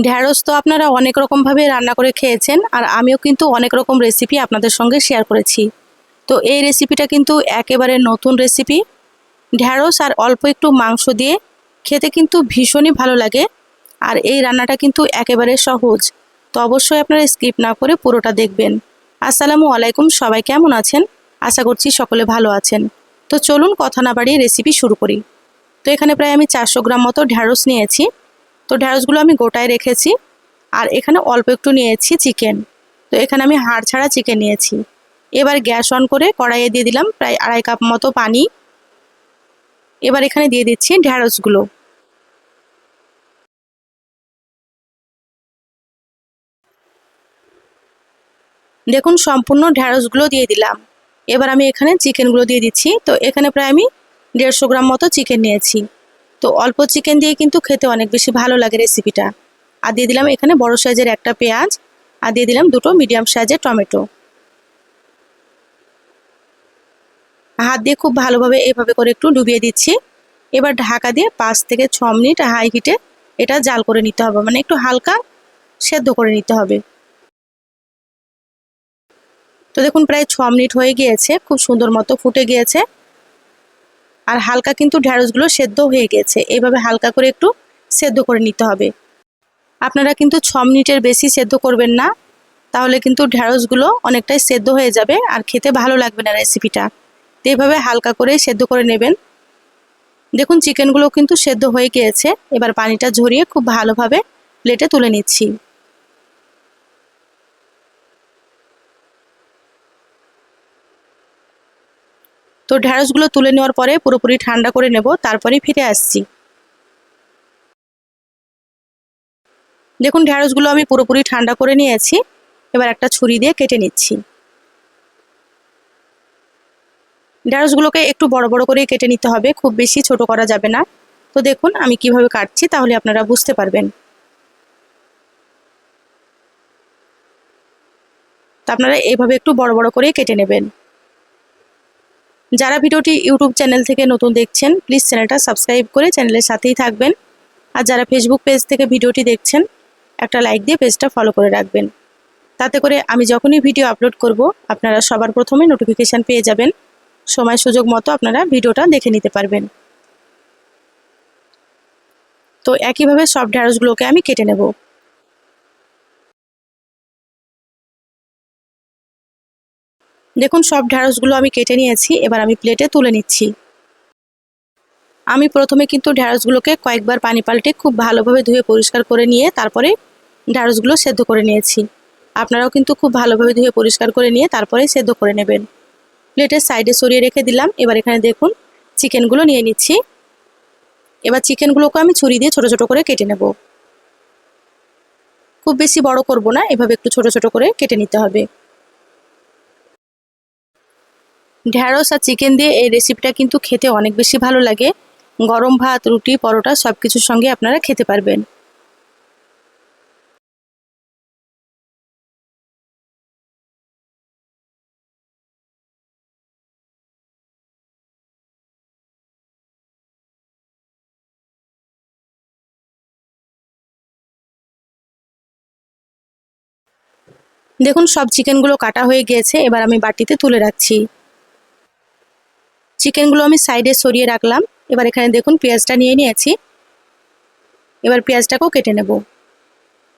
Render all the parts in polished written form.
ঢ্যাঁড়স তো আপনারা অনেক রকমভাবে রান্না করে খেয়েছেন, আর আমিও কিন্তু অনেক রকম রেসিপি আপনাদের সঙ্গে শেয়ার করেছি। তো এই রেসিপিটা কিন্তু একেবারে নতুন রেসিপি। ঢ্যাঁড়স আর অল্প একটু মাংস দিয়ে খেতে কিন্তু ভীষণই ভালো লাগে। আর এই রান্নাটা কিন্তু একেবারে সহজ। তো অবশ্যই আপনারা স্কিপ না করে পুরোটা দেখবেন। আসসালামু আলাইকুম, সবাই কেমন আছেন? আশা করছি সকলে ভালো আছেন। তো চলুন কথা না বাড়িয়ে রেসিপি শুরু করি। তো এখানে প্রায় আমি 400 গ্রাম মতো ঢ্যাঁড়স নিয়েছি। তো ঢ্যাঁড়সগুলো আমি গোটায় রেখেছি। আর এখানে অল্প একটু নিয়েছি চিকেন। তো এখানে আমি হাড় ছাড়া চিকেন নিয়েছি। এবার গ্যাস অন করে কড়াইয়ে দিয়ে দিলাম প্রায় 2.5 কাপ মতো পানি। এবার এখানে দিয়ে দিচ্ছি ঢ্যাঁড়সগুলো। দেখুন সম্পূর্ণ ঢ্যাঁড়সগুলো দিয়ে দিলাম। এবার আমি এখানে চিকেনগুলো দিয়ে দিচ্ছি। তো এখানে প্রায় আমি 150 গ্রাম মতো চিকেন নিয়েছি। তো অল্প চিকেন দিয়ে কিন্তু খেতে অনেক বেশি ভালো লাগে রেসিপিটা। আর দিয়ে দিলাম এখানে বড় সাইজের একটা পেঁয়াজ। আর দিয়ে দিলাম দুটো মিডিয়াম সাইজের টমেটো। হাত দিয়ে খুব ভালোভাবে এভাবে করে একটু ডুবিয়ে দিচ্ছি। এবার ঢাকা দিয়ে 5 থেকে 6 মিনিট হাই হিটে এটা জাল করে নিতে হবে, মানে একটু হালকা সেদ্ধ করে নিতে হবে। তো দেখুন প্রায় 6 মিনিট হয়ে গিয়েছে, খুব সুন্দর মতো ফুটে গিয়েছে। আর হালকা কিন্তু ঢ্যাঁড়সগুলো সেদ্ধ হয়ে গেছে। এইভাবে হালকা করে একটু সেদ্ধ করে নিতে হবে। আপনারা কিন্তু 6 মিনিটের বেশি সেদ্ধ করবেন না, তাহলে কিন্তু ঢ্যাঁড়সগুলো অনেকটাই সেদ্ধ হয়ে যাবে আর খেতে ভালো লাগবে না রেসিপিটা। তো এইভাবে হালকা করে সেদ্ধ করে নেবেন। দেখুন চিকেনগুলো কিন্তু সেদ্ধ হয়ে গিয়েছে। এবার পানিটা ঝরিয়ে খুব ভালোভাবে প্লেটে তুলে নিচ্ছি। তো ঢ্যাঁড়সগুলো তুলে নেওয়ার পরে পুরোপুরি ঠান্ডা করে নেব, তারপরেই ফিরে আসছি। দেখুন ঢ্যাঁড়সগুলো আমি পুরোপুরি ঠান্ডা করে নিয়েছি। এবার একটা ছুরি দিয়ে কেটে নিচ্ছি। ঢ্যাঁড়সগুলোকে একটু বড় বড় করে কেটে নিতে হবে, খুব বেশি ছোট করা যাবে না। তো দেখুন আমি কিভাবে কাটছি, তাহলে আপনারা বুঝতে পারবেন। তো আপনারা এইভাবে একটু বড় বড় করে কেটে নেবেন। যারা ভিডিওটি ইউটিউব চ্যানেল থেকে নতুন দেখছেন, প্লিজ চ্যানেলটা সাবস্ক্রাইব করে চ্যানেলের সাথেই থাকবেন। আর যারা ফেসবুক পেজ থেকে ভিডিওটি দেখছেন, একটা লাইক দিয়ে পেজটা ফলো করে রাখবেন। তাতে করে আমি যখনই ভিডিও আপলোড করব, আপনারা সবার প্রথমে নোটিফিকেশান পেয়ে যাবেন। সময় সুযোগ মতো আপনারা ভিডিওটা দেখে নিতে পারবেন। তো একইভাবে সব ঢ্যাঁড়সগুলোকে আমি কেটে নেব। দেখুন সব ঢ্যাঁড়সগুলো আমি কেটে নিয়েছি। এবার আমি প্লেটে তুলে নিচ্ছি। আমি প্রথমে কিন্তু ঢ্যাঁড়সগুলোকে কয়েকবার পানি পাল্টে খুব ভালোভাবে ধুয়ে পরিষ্কার করে নিয়ে তারপরে ঢ্যাঁড়সগুলো সেদ্ধ করে নিয়েছি। আপনারাও কিন্তু খুব ভালোভাবে ধুয়ে পরিষ্কার করে নিয়ে তারপরে সেদ্ধ করে নেবেন। প্লেটের সাইডে সরিয়ে রেখে দিলাম। এবার এখানে দেখুন চিকেনগুলো নিয়ে নিচ্ছি। এবার চিকেনগুলোকে আমি ছুরি দিয়ে ছোট ছোট করে কেটে নেব। খুব বেশি বড় করব না, এভাবে একটু ছোট ছোট করে কেটে নিতে হবে। ঢ্যাঁড়স আর চিকেন দিয়ে এই রেসিপিটা কিন্তু খেতে অনেক বেশি ভালো লাগে। গরম ভাত, রুটি, পরোটা সব কিছুর সঙ্গে আপনারা খেতে পারবেন। দেখুন সব চিকেনগুলো কাটা হয়ে গিয়েছে। এবার আমি বাটিতে তুলে রাখছি। চিকেনগুলো আমি সাইডে সরিয়ে রাখলাম। এবার এখানে দেখুন পেঁয়াজটা নিয়ে নিয়েছি। এবার পেঁয়াজটাকেও কেটে নেব।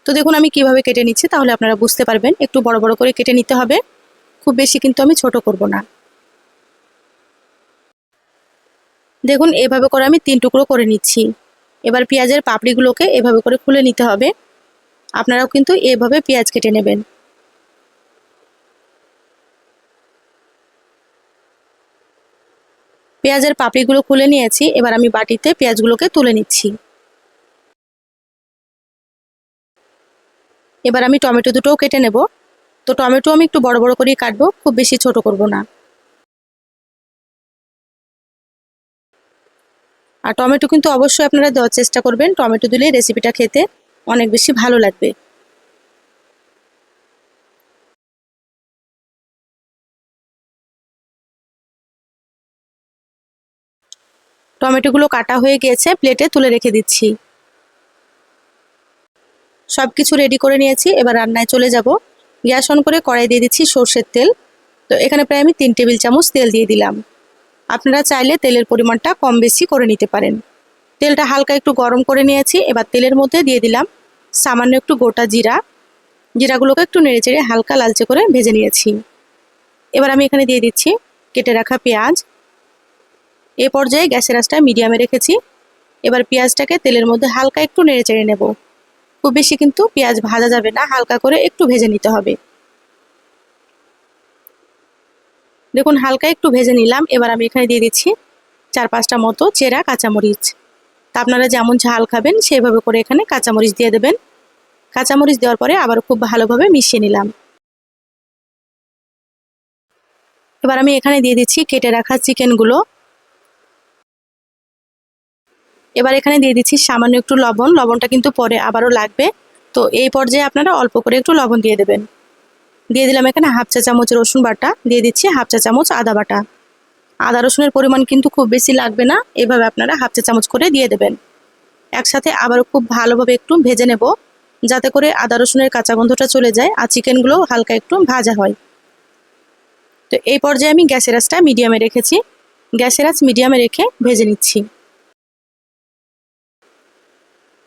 তো দেখুন আমি কিভাবে কেটে নিচ্ছি, তাহলে আপনারা বুঝতে পারবেন। একটু বড় বড় করে কেটে নিতে হবে, খুব বেশি কিন্তু আমি ছোট করব না। দেখুন এভাবে করে আমি 3 টুকরো করে নিচ্ছি। এবার পেঁয়াজের পাপড়িগুলোকে এভাবে করে খুলে নিতে হবে। আপনারাও কিন্তু এভাবে পেঁয়াজ কেটে নেবেন। পেঁয়াজের পাপড়িগুলো খুলে নিয়েছি। এবার আমি বাটিতে পেঁয়াজগুলোকে তুলে নিচ্ছি। এবার আমি টমেটো দুটোও কেটে নেব। তো টমেটো আমি একটু বড় বড় করেই কাটবো, খুব বেশি ছোট করব না। আর টমেটো কিন্তু অবশ্যই আপনারা দেওয়ার চেষ্টা করবেন। টমেটো দিলে রেসিপিটা খেতে অনেক বেশি ভালো লাগবে। টমেটোগুলো কাটা হয়ে গিয়েছে, প্লেটে তুলে রেখে দিচ্ছি। সব কিছু রেডি করে নিয়েছি, এবার রান্নায় চলে যাব। গ্যাস অন করে কড়াই দিয়ে দিচ্ছি সর্ষের তেল। তো এখানে প্রায় আমি 3 টেবিল চামচ তেল দিয়ে দিলাম। আপনারা চাইলে তেলের পরিমাণটা কম বেশি করে নিতে পারেন। তেলটা হালকা একটু গরম করে নিয়েছি, এবার তেলের মধ্যে দিয়ে দিলাম সামান্য একটু গোটা জিরা। জিরাগুলোকে একটু নেড়েচেড়ে হালকা লালচে করে ভেজে নিয়েছি। এবার আমি এখানে দিয়ে দিচ্ছি কেটে রাখা পেঁয়াজ। এ পর্যায়ে গ্যাসের আঁচটা মিডিয়ামে রেখেছি। এবার পেঁয়াজটাকে তেলের মধ্যে হালকা একটু নেড়েচেড়ে নেব। খুব বেশি কিন্তু পেঁয়াজ ভাজা যাবে না, হালকা করে একটু ভেজে নিতে হবে। দেখুন হালকা একটু ভেজে নিলাম। এবার আমি এখানে দিয়ে দিচ্ছি 4-5টা মতো চেরা কাঁচামরিচ। তা আপনারা যেমন ঝাল খাবেন সেভাবে করে এখানে কাঁচামরিচ দিয়ে দেবেন। কাঁচামরিচ দেওয়ার পরে আবার খুব ভালোভাবে মিশিয়ে নিলাম। এবার আমি এখানে দিয়ে দিচ্ছি কেটে রাখা চিকেনগুলো। এবার এখানে দিয়ে দিচ্ছি সামান্য একটু লবণ। লবণটা কিন্তু পরে আবারও লাগবে, তো এই পর্যায়ে আপনারা অল্প করে একটু লবণ দিয়ে দেবেন। দিয়ে দিলাম এখানে 1/2 চা চামচ রসুন বাটা, দিয়ে দিচ্ছি 1/2 চা চামচ আদা বাটা। আদা রসুনের পরিমাণ কিন্তু খুব বেশি লাগবে না, এভাবে আপনারা 1/2 চা চামচ করে দিয়ে দেবেন। একসাথে আবারও খুব ভালোভাবে একটু ভেজে নেব, যাতে করে আদা রসুনের কাঁচা গন্ধটা চলে যায় আর চিকেনগুলো হালকা একটু ভাজা হয়। তো এই পর্যায়ে আমি গ্যাসের আঁচটা মিডিয়ামে রেখেছি। গ্যাসের আঁচ মিডিয়ামে রেখে ভেজে নিচ্ছি।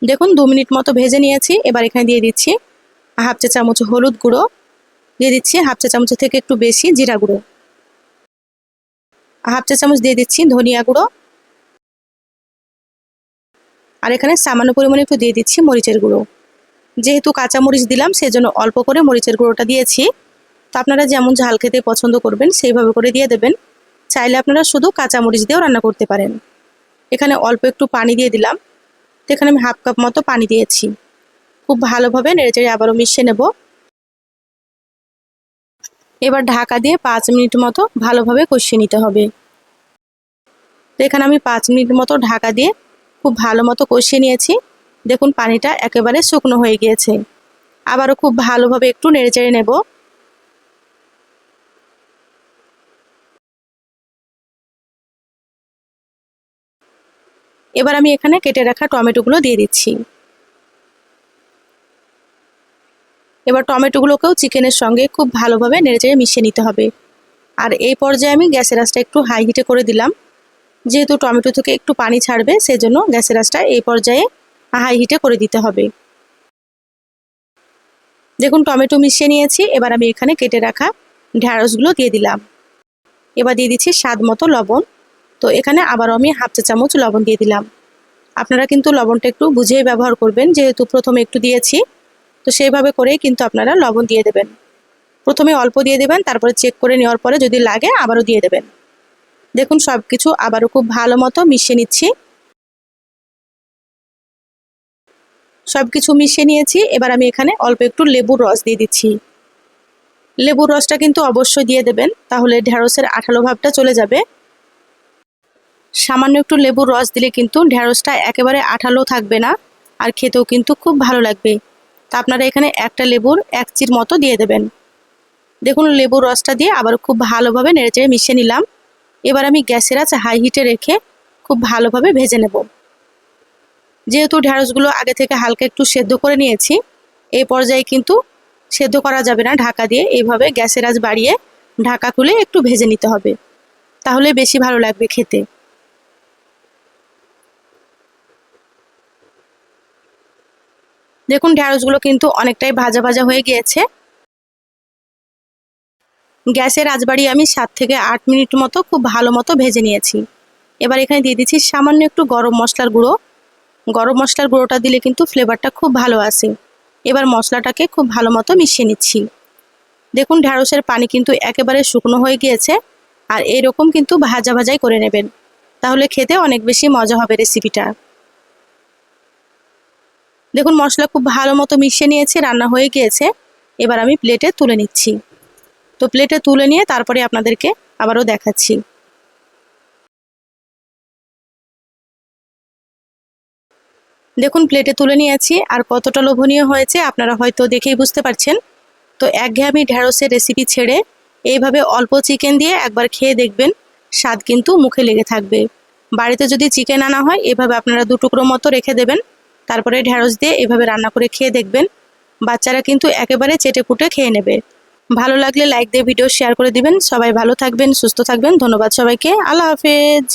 দেখুন 2 মিনিট মতো ভেজে নিয়েছি। এবার এখানে দিয়ে দিচ্ছি 1/2 চা চামচ হলুদ গুঁড়ো, দিয়ে দিচ্ছি 1/2 চা চামচ থেকে একটু বেশি জিরা গুঁড়ো, 1/2 চা চামচ দিয়ে দিচ্ছি ধনিয়া গুঁড়ো, আর এখানে সামান্য পরিমাণে একটু দিয়ে দিচ্ছি মরিচের গুঁড়ো। যেহেতু কাঁচা মরিচ দিলাম সেজন্য অল্প করে মরিচের গুঁড়োটা দিয়েছি। তো আপনারা যেমন ঝাল খেতে পছন্দ করবেন সেইভাবে করে দিয়ে দেবেন। চাইলে আপনারা শুধু কাঁচা মরিচ দিয়েও রান্না করতে পারেন। এখানে অল্প একটু পানি দিয়ে দিলাম। তো এখানে আমি 1/2 কাপ মতো পানি দিয়েছি। খুব ভালোভাবে নেড়েচেড়ে আবারও মিশিয়ে নেব। এবার ঢাকা দিয়ে 5 মিনিট মতো ভালোভাবে কষিয়ে নিতে হবে। তো এখানে আমি 5 মিনিট মতো ঢাকা দিয়ে খুব ভালো মতো কষিয়ে নিয়েছি। দেখুন পানিটা একেবারে শুকনো হয়ে গিয়েছে। আবারও খুব ভালোভাবে একটু নেড়েচেড়ে নেব। এবার আমি এখানে কেটে রাখা টমেটোগুলো দিয়ে দিচ্ছি। এবার টমেটোগুলোকেও চিকেনের সঙ্গে খুব ভালোভাবে নেড়েচেড়ে মিশিয়ে নিতে হবে। আর এই পর্যায়ে আমি গ্যাসের আঁচটা একটু হাই হিটে করে দিলাম। যেহেতু টমেটো থেকে একটু পানি ছাড়বে সেজন্য গ্যাসের আঁচটা এই পর্যায়ে হাই হিটে করে দিতে হবে। দেখুন টমেটো মিশিয়ে নিয়েছি। এবার আমি এখানে কেটে রাখা ঢ্যাঁড়সগুলো দিয়ে দিলাম। এবার দিয়ে দিচ্ছি স্বাদ মতো লবণ। তো এখানে আবারও আমি 1/2 চা চামচ লবণ দিয়ে দিলাম। আপনারা কিন্তু লবণটা একটু বুঝেই ব্যবহার করবেন, যেহেতু প্রথমে একটু দিয়েছি। তো সেইভাবে করেই কিন্তু আপনারা লবণ দিয়ে দেবেন। প্রথমে অল্প দিয়ে দেবেন, তারপরে চেক করে নেওয়ার পরে যদি লাগে আবারও দিয়ে দেবেন। দেখুন সব কিছু আবারও খুব ভালো মতো মিশিয়ে নিচ্ছি। সব কিছু মিশিয়ে নিয়েছি। এবার আমি এখানে অল্প একটু লেবুর রস দিয়ে দিচ্ছি। লেবুর রসটা কিন্তু অবশ্যই দিয়ে দেবেন, তাহলে ঢ্যাঁড়সের আঠালো ভাবটা চলে যাবে। সামান্য একটু লেবুর রস দিলে কিন্তু ঢ্যাঁড়সটা একেবারে আঠালো থাকবে না, আর খেতেও কিন্তু খুব ভালো লাগবে। তা আপনারা এখানে একটা লেবুর 1 চির মতো দিয়ে দেবেন। দেখুন লেবুর রসটা দিয়ে আবার খুব ভালোভাবে নেড়েচেড়ে মিশিয়ে নিলাম। এবার আমি গ্যাসের আঁচ হাই হিটে রেখে খুব ভালোভাবে ভেজে নেব। যেহেতু ঢ্যাঁড়সগুলো আগে থেকে হালকা একটু সেদ্ধ করে নিয়েছি, এই পর্যায়ে কিন্তু সেদ্ধ করা যাবে না ঢাকা দিয়ে। এইভাবে গ্যাসের আঁচ বাড়িয়ে ঢাকা খুলে একটু ভেজে নিতে হবে, তাহলে বেশি ভালো লাগবে খেতে। দেখুন ঢ্যাঁড়সগুলো কিন্তু অনেকটাই ভাজা ভাজা হয়ে গিয়েছে। গ্যাসের আঁচ বাড়িয়ে আমি 7 থেকে 8 মিনিট মতো খুব ভালো মতো ভেজে নিয়েছি। এবার এখানে দিয়ে দিচ্ছি সামান্য একটু গরম মশলার গুঁড়ো। গরম মশলার গুঁড়োটা দিলে কিন্তু ফ্লেভারটা খুব ভালো আসে। এবার মশলাটাকে খুব ভালো মতো মিশিয়ে নিচ্ছি। দেখুন ঢ্যাঁড়সের পানি কিন্তু একেবারে শুকনো হয়ে গিয়েছে, আর এইরকম কিন্তু ভাজা ভাজাই করে নেবেন, তাহলে খেতে অনেক বেশি মজা হবে রেসিপিটা। দেখুন মশলা খুব ভালো মতো মিশিয়ে নিয়েছি, রান্না হয়ে গিয়েছে। এবার আমি প্লেটে তুলে নিচ্ছি। তো প্লেটে তুলে নিয়ে তারপরে আপনাদেরকে আবারও দেখাচ্ছি। দেখুন প্লেটে তুলে নিয়েছি, আর কতটা লোভনীয় হয়েছে আপনারা হয়তো দেখেই বুঝতে পারছেন। তো একঘেয়েমি ঢ্যাঁড়সের রেসিপি ছেড়ে এইভাবে অল্প চিকেন দিয়ে একবার খেয়ে দেখবেন, স্বাদ কিন্তু মুখে লেগে থাকবে। বাড়িতে যদি চিকেন আনা হয় এভাবে আপনারা 2 টুকরো মতো রেখে দেবেন, তারপরে ঢ্যাঁড়স দিয়ে এভাবে রান্না করে খেয়ে দেখবেন, বাচ্চারা কিন্তু একেবারে চেটেপুটে খেয়ে নেবে। ভালো লাগলে লাইক দিয়ে ভিডিও শেয়ার করে দিবেন। সবাই ভালো থাকবেন, সুস্থ থাকবেন। ধন্যবাদ সবাইকে। আল্লাহ হাফেজ।